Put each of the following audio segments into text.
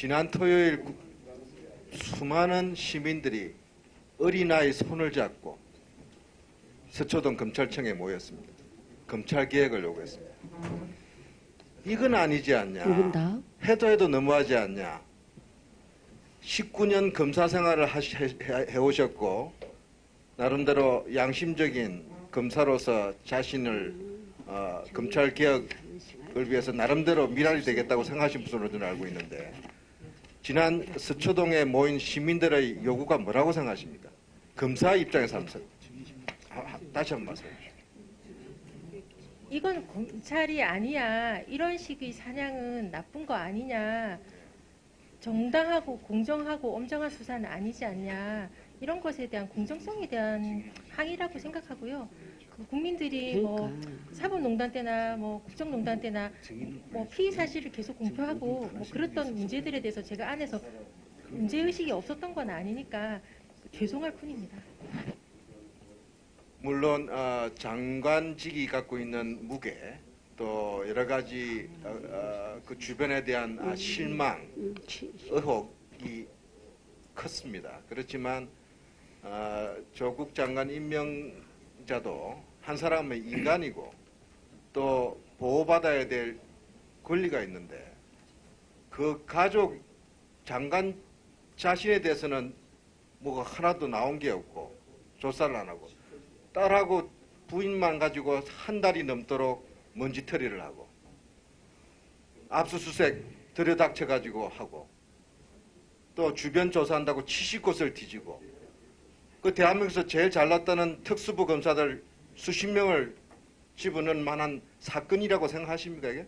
지난 토요일 수많은 시민들이 어린아이 손을 잡고 서초동 검찰청에 모였습니다. 검찰 개혁을 요구했습니다. 이건 아니지 않냐. 해도 너무하지 않냐. 19년 검사 생활을 해오셨고 나름대로 양심적인 검사로서 자신을 검찰 개혁을 위해서 나름대로 미랄이 되겠다고 생각하신 분으로 저는 알고 있는데 지난 서초동에 모인 시민들의 요구가 뭐라고 생각하십니까? 검사 입장에서 한번 다시 한번 말씀해 주십시오. 이건 검찰이 아니야. 이런 식의 사냥은 나쁜 거 아니냐. 정당하고 공정하고 엄정한 수사는 아니지 않냐. 이런 것에 대한 공정성에 대한 항의라고 생각하고요. 그 국민들이 뭐 사법농단 때나 뭐 국정농단 때나 뭐 피의 사실을 계속 공표하고 뭐 그랬던 문제들에 대해서 제가 안에서 문제의식이 없었던 건 아니니까 죄송할 뿐입니다. 물론 장관직이 갖고 있는 무게 또 여러 가지 그 주변에 대한 실망, 의혹이 컸습니다. 그렇지만 조국 장관 임명자도 한 사람의 인간이고 또 보호받아야 될 권리가 있는데 그 가족 장관 자신에 대해서는 뭐가 하나도 나온 게 없고 조사를 안 하고 딸하고 부인만 가지고 한 달이 넘도록 먼지털이를 하고 압수수색 들여닥쳐가지고 하고 또 주변 조사한다고 70곳을 뒤지고 그 대한민국에서 제일 잘났다는 특수부 검사들 수십 명을 집어넣을 만한 사건이라고 생각하십니까 이게?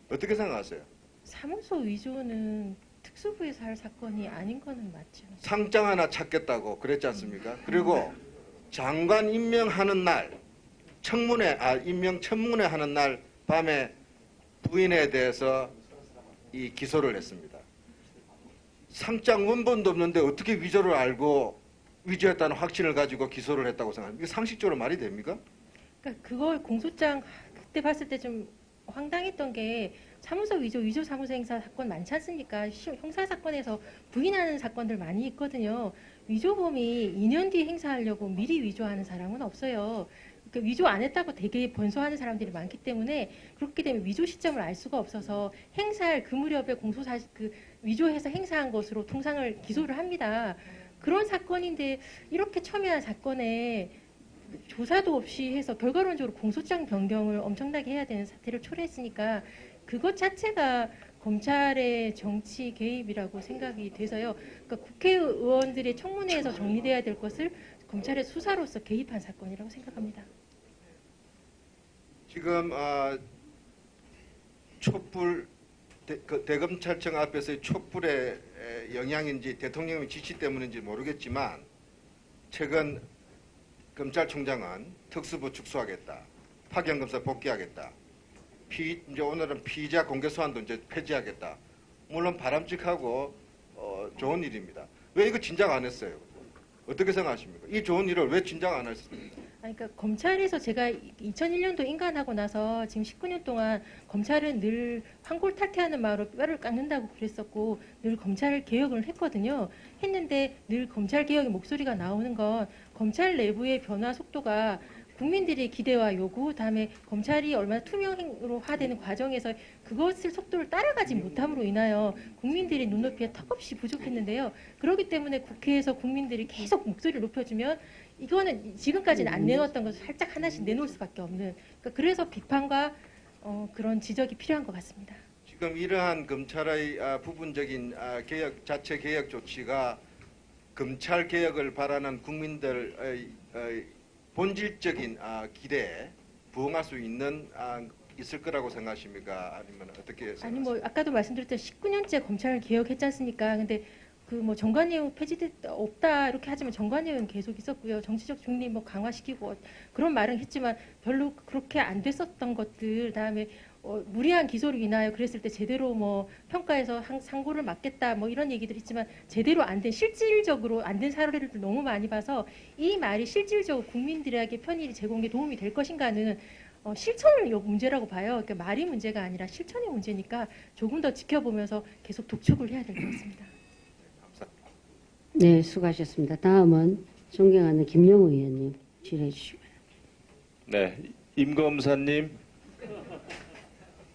어떻게 생각하세요? 사무소 위조는 특수부에서 할 사건이 아닌 거는 맞죠. 상장 하나 찾겠다고 그랬지 않습니까? 그리고 장관 임명하는 날 임명 청문회 하는 날 밤에 부인에 대해서 이 기소를 했습니다. 상장 원본도 없는데 어떻게 위조를 알고 위조했다는 확신을 가지고 기소를 했다고 생각합니까? 이게 상식적으로 말이 됩니까? 그러니까 그걸 공소장 그때 봤을 때 좀 황당했던 게 사무소 위조 사무소 행사 사건 많지 않습니까? 형사 사건에서 부인하는 사건들 많이 있거든요. 위조범이 2년 뒤에 행사하려고 미리 위조하는 사람은 없어요. 그러니까 위조 안 했다고 되게 번소하는 사람들이 많기 때문에 그렇게 되면 위조 시점을 알 수가 없어서 행사할 그 무렵에 위조해서 행사한 것으로 통상을 기소를 합니다. 그런 사건인데 이렇게 첨예한 사건에 조사도 없이 해서 결과론적으로 공소장 변경을 엄청나게 해야 되는 사태를 초래했으니까 그것 자체가 검찰의 정치 개입이라고 생각이 돼서요. 그러니까 국회의원들의 청문회에서 정리돼야 될 것을 검찰의 수사로서 개입한 사건이라고 생각합니다. 지금 촛불 대검찰청 앞에서의 촛불의 영향인지 대통령의 지시 때문인지 모르겠지만 최근 검찰총장은 특수부 축소하겠다, 파견검사 복귀하겠다, 이제 오늘은 피의자 공개 소환도 이제 폐지하겠다. 물론 바람직하고 좋은 일입니다. 왜 이거 진작 안 했어요? 어떻게 생각하십니까? 이 좋은 일을 왜 진작 안 했습니까? 그러니까 검찰에서 제가 2001년도 인간하고 나서 지금 19년 동안 검찰은 늘 환골탈퇴하는 마음으로 뼈를 깎는다고 그랬었고 늘 검찰 개혁을 했거든요. 했는데 늘 검찰 개혁의 목소리가 나오는 건 검찰 내부의 변화 속도가 국민들의 기대와 요구, 다음에 검찰이 얼마나 투명화되는 과정에서 그것을 속도를 따라가지 못함으로 인하여 국민들의 눈높이에 턱없이 부족했는데요. 그렇기 때문에 국회에서 국민들이 계속 목소리를 높여주면 이거는 지금까지는 안 내놓았던 것을 살짝 하나씩 내놓을 수밖에 없는 그러니까 그래서 비판과 그런 지적이 필요한 것 같습니다. 지금 이러한 검찰의 부분적인 자체 개혁 조치가 검찰 개혁을 바라는 국민들의 본질적인 기대에 부응할 수 있을 거라고 생각하십니까? 아니면 어떻게 생각하십니까? 아니 뭐 아까도 말씀드렸던 19년째 검찰 개혁했지 않습니까? 근데 그 뭐 정관예우 폐지됐다 없다 이렇게 하지만 정관예우는 계속 있었고요. 정치적 중립 뭐 강화시키고 그런 말은 했지만 별로 그렇게 안 됐었던 것들 다음에 무리한 기소로 인하여 그랬을 때 제대로 뭐 평가해서 상고를 막겠다 뭐 이런 얘기들 있지만 제대로 안 된 실질적으로 안 된 사례를 너무 많이 봐서 이 말이 실질적으로 국민들에게 편의를 제공에 도움이 될 것인가는 실천이 문제라고 봐요. 그러니까 말이 문제가 아니라 실천이 문제니까 조금 더 지켜보면서 계속 독촉을 해야 될 것 같습니다. 네, 수고하셨습니다. 다음은 존경하는 김영우 의원님 질의해 주시고요. 네, 임 검사님